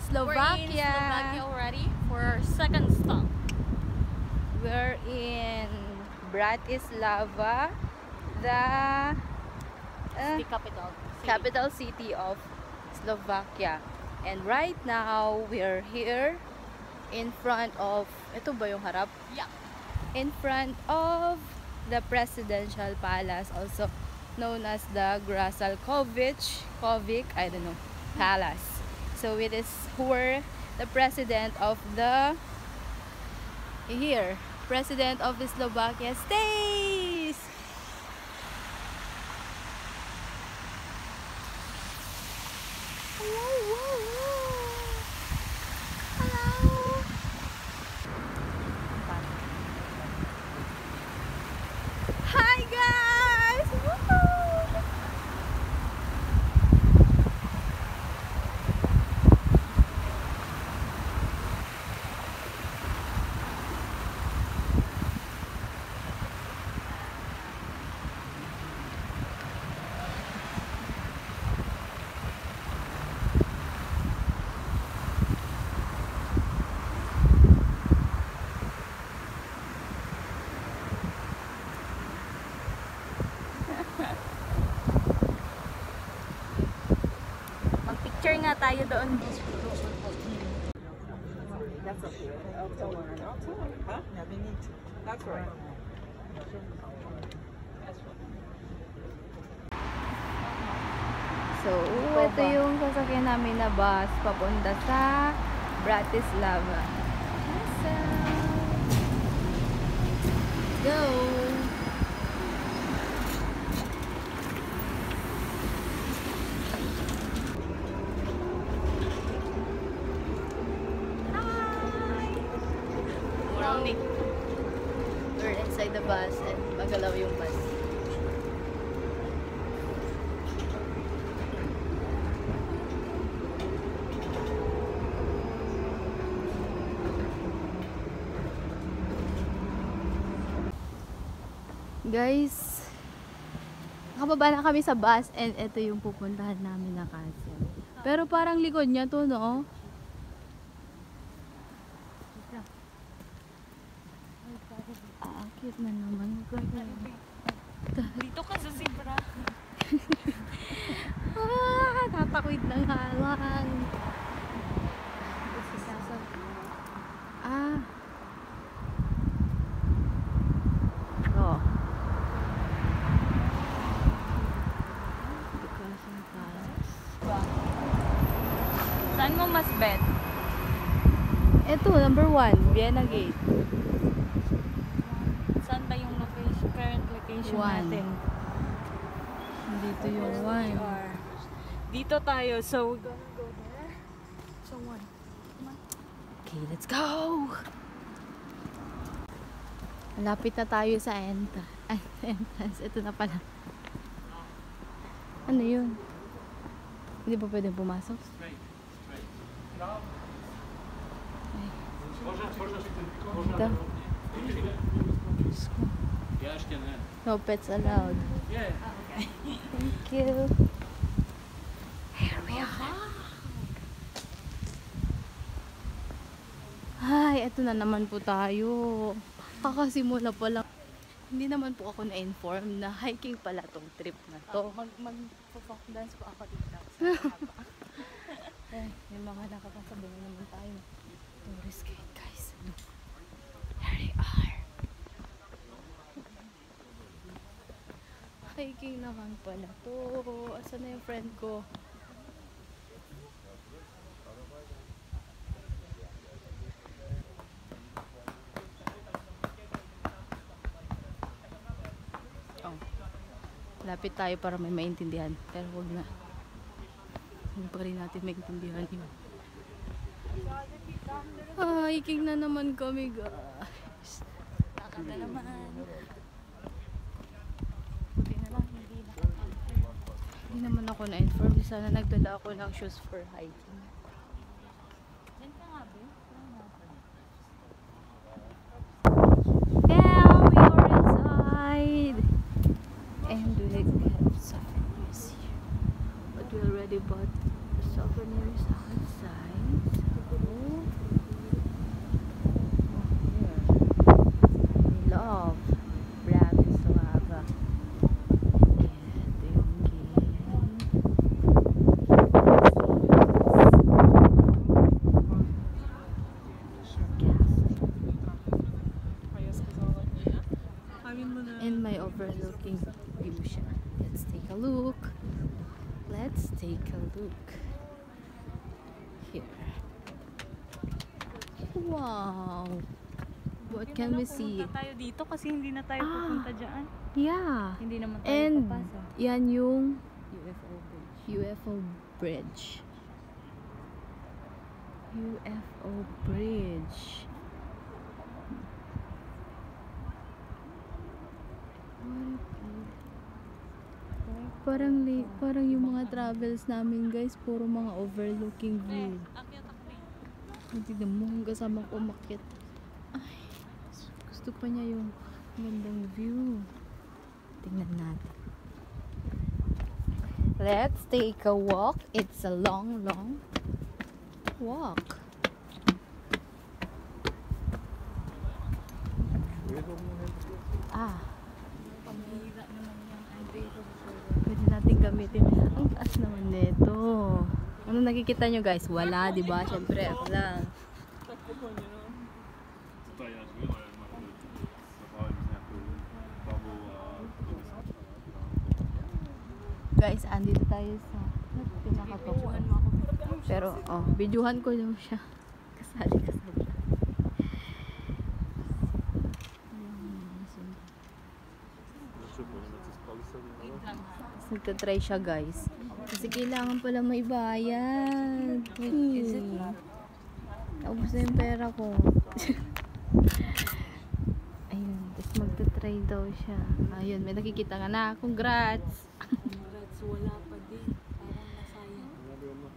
Slovakia. We're in Slovakia already for our second stop. We're in Bratislava, the The capital city of Slovakia. And right now, we're here in front of, ito ba yung harap? Yeah. In front of the Presidential Palace, also known as the Grasalkovic, I don't know, Palace. So it is where the president of the president of Slovakia stays. Hi guys! Woohoo! Mag-picture nga tayo doon. That's okay. Huh? Yeah, they need to. That's right. So, ito yung sasakyan namin na bus papunta sa Bratislava. Let's go! We're inside the bus and magalaw yung bus. Guys, nakababa na kami sa bus and ito yung pupuntahan namin na castle. Pero parang likod niya to, no? Cute na naman. Dito ka sa zebra. Tatakwid ng halang. Oh. Saan mo mas bet? Ito, number 1, Vienna Gate. Saan ba yung location, current location natin? Dito yung 1. Dito tayo, so we're gonna go there. So 1. Okay, let's go! Malapit na tayo sa entrance. Ito na pala. Ano yun? Hindi ba pwedeng pumasok? Ito. No pets allowed. Okay. Thank you. Here we are. Ay, eto na naman po tayo. Kakasimula pa lang. Hindi naman po ako na-inform na hiking pala tong trip na to. Mag-folk dance po ako dito. Ay, may mga nakakasabi na naman tayo. Tourist guide, guys. Here they are. Hiking naman pala to. Asan na yung friend ko? Oh. Lapit tayo para may maintindihan. Pero wag na. Hindi pa rin natin maintindihan yun. Hiking na naman kami, guys. Nakakata naman. Hindi naman ako na-inform. Sana nagdala ako ng shoes for hiking. Diyan ka nga, be? Now we are inside. And we have some here. But we already bought Souvenirs outside. So, here. I love Bratislava. Ito yung and my overlooking view siya. Let's take a look. Let's take a look. Here. Wow. What can we see? Punta tayo dito kasi hindi na tayo pupunta dyan. Yeah. Hindi naman tayo And papasa. yan yung UFO bridge. UFO bridge. UFO bridge. Parang yung mga travels namin guys, puro mga overlooking view. Tignan mo, yung kasama ko umakyat. Ay, gusto pa niya yung gandang view. Tingnan natin. Let's take a walk. It's a long walk. Pambihira naman yan. Pwede natin gamitin. Ang taas naman nito. Ano nakikita nyo guys? Wala, di ba? Siyempre, ako lang. Guys, andito tayo sa pinakapagpuan. Pero, videohan ko lang siya. Kasali. Nagtatry siya guys. Kasi kailangan pala may bayad. Is it? Naubos na yung pera ko. Ayun. Tapos magtatry daw siya. Ayun. May nakikita nga na. Congrats! Congrats, wala pa din. Parang nasayang.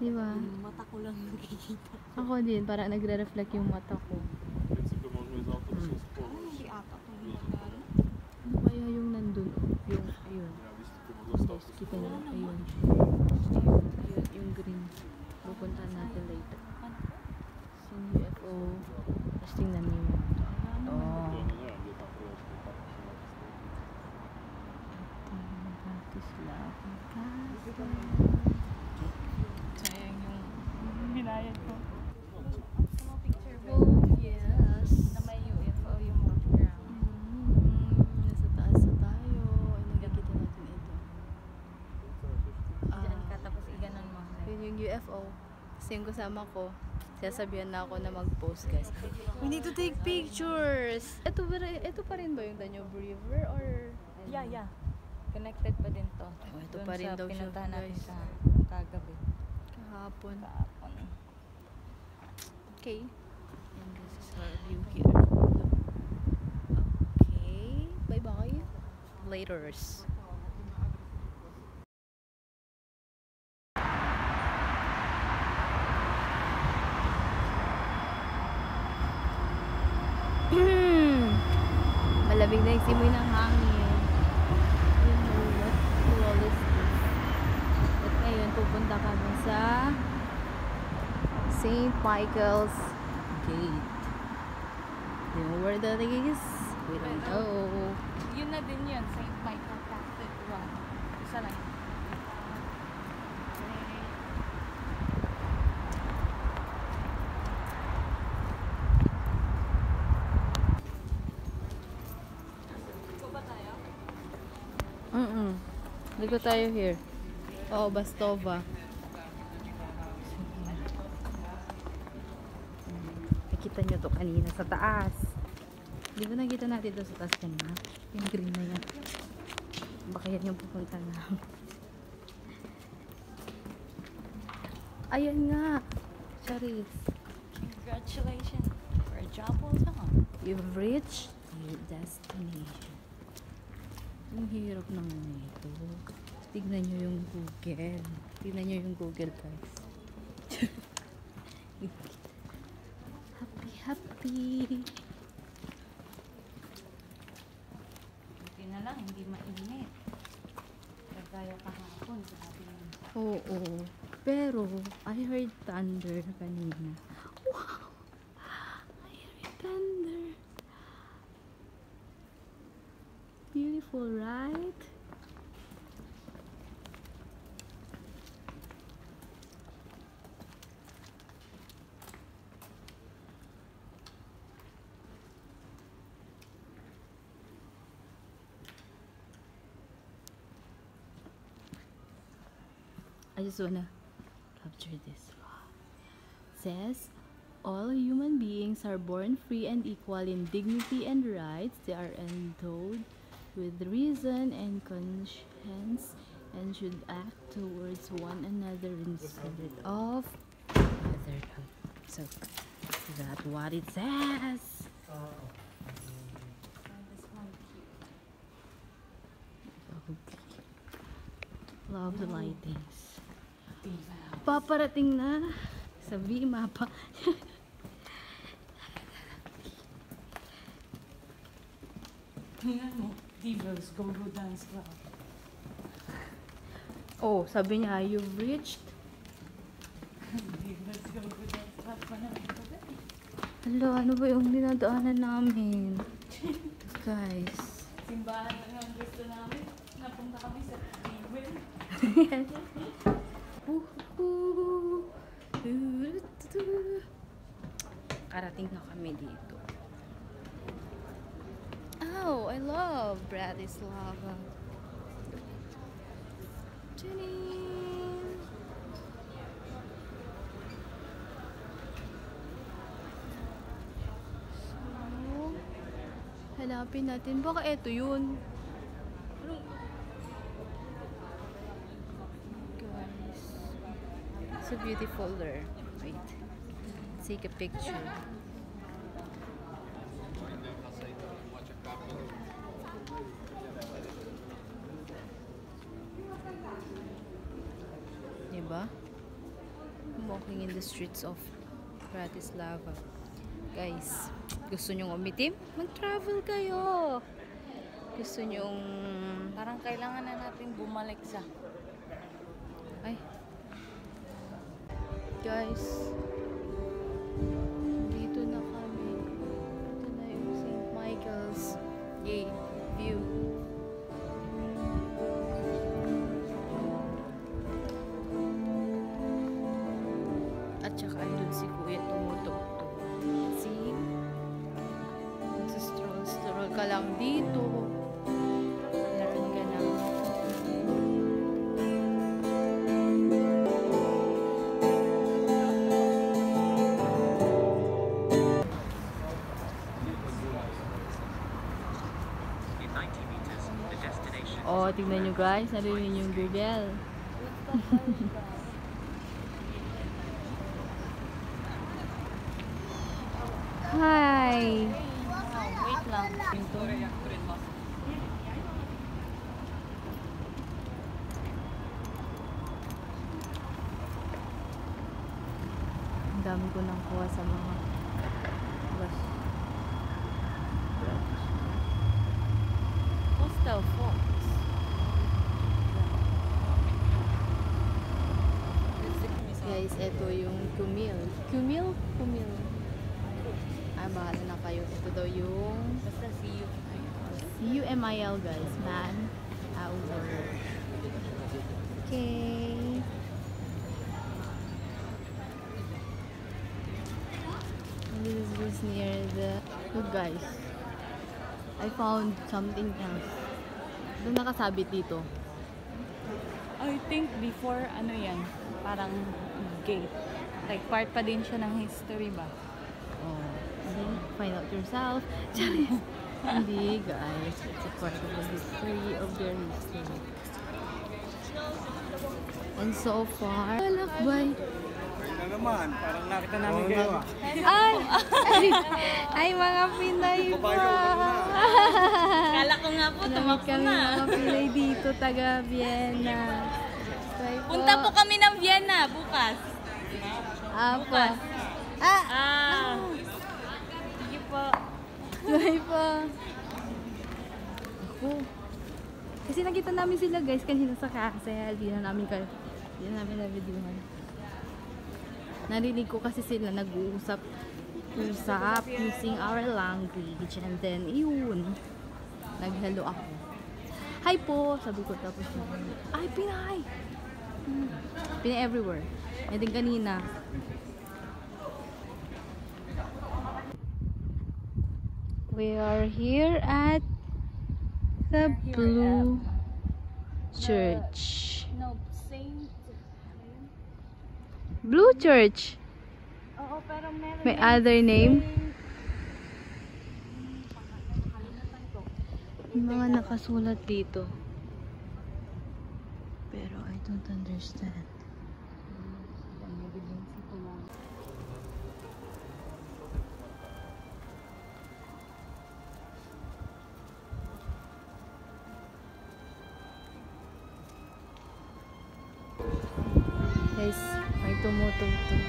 Diba? Yung mata ko lang nakikita. Ako din. Parang nagre-reflect yung mata ko. Hindi ata itong ginagawa. Ano kaya yung nandun? Yung, ayun. Guys, kita nyo. Ayun. Ayun, yung green. Pupunta natin later. Yung UFO. Tapos tingnan nyo yun. Sayang yung binayad ko. Oh, yes. Na may UFO yung background. Nasa taas na tayo. Ay, nakikita natin ito. Diyan ka tapos iganon mo. Yun yung UFO. Kasi yung kasama ko, sasabihan na ako na mag-post guys. We need to take pictures! Ito pa rin ba yung Danube River or? Yeah. Connected pa din to. Ito Doon pa rin sa daw siya pinuntahan natin guys. sa kagabi. Kahapon. Kahapon. Okay. And this is our view here. Okay. Bye-bye. Laters. Malamig na yung simoy ng hangin. You know what wall is this? At ngayon, pupunta kami sa St. Michael's Gate. Do you know where that is? We don't know. Yun na din yun. St. Michael Cathedral. Isa lang. Dito tayo here. Oo, Bastova. Nakita nyo to kanina sa taas. Di ba nakita natin to sa taas kanina? Yung green na yan. Baka yan yung pupunta na. Ayan nga. Charis. Congratulations. For a job well done. You've reached your destination. Ang hirap naman ito. Tignan nyo yung Google. Tignan nyo yung Google, guys. Happy. Buti na lang, hindi mainit. Kagaya kahapon. Grabe yun. Oo. Pero, I heard thunder kanina. Wow! I heard thunder. Beautiful, right? I just wanna capture this. It says, all human beings are born free and equal in dignity and rights. They are endowed with reason and conscience and should act towards one another in spirit of brotherhood. So, that's what it says. Love the lightings. Paparating na sa V-Mapa. Tingnan mo, Divas Go-Go Dance Club. Oh, sabi niya, you've reached. Divas Go-Go Dance Club pa naman. Hala, ano ba yung dinadaanan namin? Guys. Simbahan na nga ang gusto namin. Napunta kami sa Divas. Karating na kami dito. Oh, I love Bratislava. Tadaan! So, hanapin natin. Baka eto yun. Guys, it's so beautiful there. Wait, take a picture. Diba? Walking in the streets of Bratislava. Guys, gusto nyong umitim? Mag-travel kayo. Gusto nyong... Parang kailangan na natin bumalik sa... Ay. Guys. Dito na kami. Ito na yung St. Michael's. Yay. View. At saka andun si Kuya tumutok-tok. See? Nagsistroll-stroll ka lang dito. Meron ka na. Oh, tignan nyo guys. Narinig yung Google. Hi! Wait lang. Ang dami ko nang kuha sa mga bus. Postal Fox. Guys, ito yung Kumil. Kumil? Kumil. Ah, bahala na kayo. Ito daw yung Basta see you. CUMIL guys. Man hour. Okay. And this is near the... Look guys. I found something else. Doon nakasabit dito. I think before, ano yan, parang gate. Like, part pa din siya ng history ba? Oh, see? Find out yourself. Hindi, guys. It's a part of the history of their history. And so far, Lakbay. Na naman, parang nakita namin kayo ah. Ay, mga Pinay pa. Kala ko nga po, tumakbo Kami na. mga Pinay dito, taga Vienna. Punta po kami ng Vienna bukas. Apa. Bukas. Ah! Sige po. Bye pa. Ako. Kasi nakita namin sila guys kanina sa Castle. Di na namin Yan namin na videohan. Narinig ko kasi sila nag-uusap using our language. And then, yun. Nag-hello ako. Hi po! Sabi ko tapos ay, Pinay! Pinay everywhere. And then kanina. We are here at the Blue Church. No, Saint. Blue Church? Oo, pero meron May other name? May mga nakasulat dito. Pero I don't understand. Guys, may tumutugtog.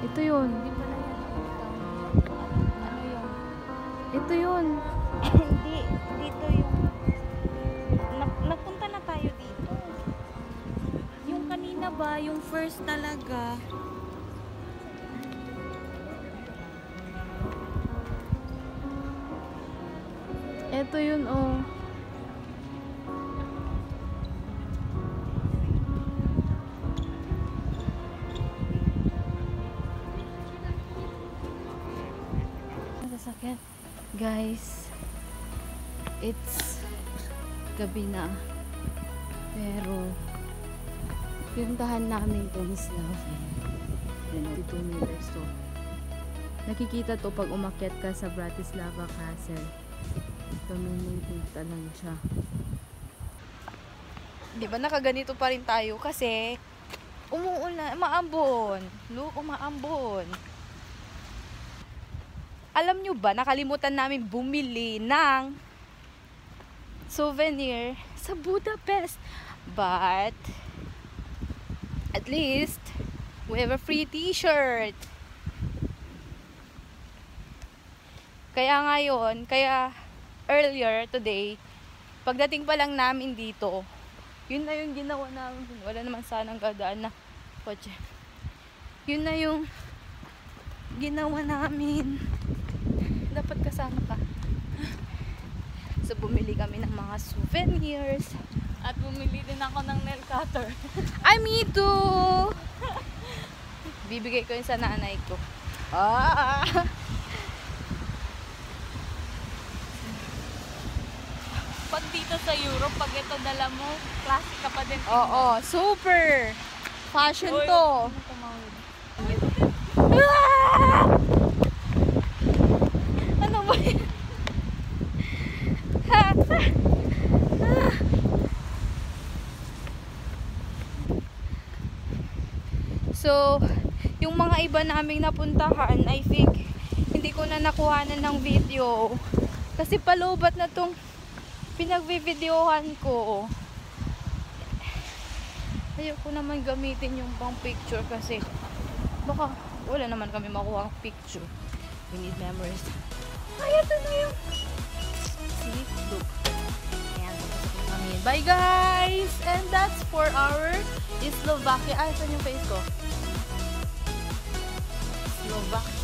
Ito yun. Ano yun? Ito yun. Hindi, dito yung nagpunta na tayo dito. Yung kanina ba, yung first talaga. Ito yun, oh. Sasakyan. Guys, it's gabi na. Pero, pinuntahan namin itong Slav. 22 meters to. Nakikita to pag umakyat ka sa Bratislava Castle. Dominating lang siya. Di ba nakaganito pa rin tayo kasi umuulan, maambon. Look, umaambon. Alam nyo ba, nakalimutan namin bumili ng souvenir sa Budapest. But, at least, we have a free t-shirt. Kaya ngayon, earlier today, pagdating pa lang namin dito, yun na yung ginawa namin. Wala naman sanang gadaan na kotse. Yun na yung ginawa namin. Dapat kasama ka. So, bumili kami ng mga souvenirs. At bumili din ako ng nail cutter. Ay, me too! Bibigay ko yun sa nanay ko. Ah! Pag dito sa Europe, pag ito dala mo, classic ka pa din. Oo, super! Fashion Uy, to! ano tumawid? Ah! Ano ba yan? So, yung mga iba naming napuntahan, I think, hindi ko na nakuhanan ng video. Kasi palobat na tong pinagvideohan ko. Ayoko naman gamitin yung pang picture kasi baka wala naman kami makuha ang picture. We need memories. Ay, ito na yung see? Look. Ayan, tapos kami. Bye guys! And that's for our Slovakia. Ay, saan yung face ko? Slovakia.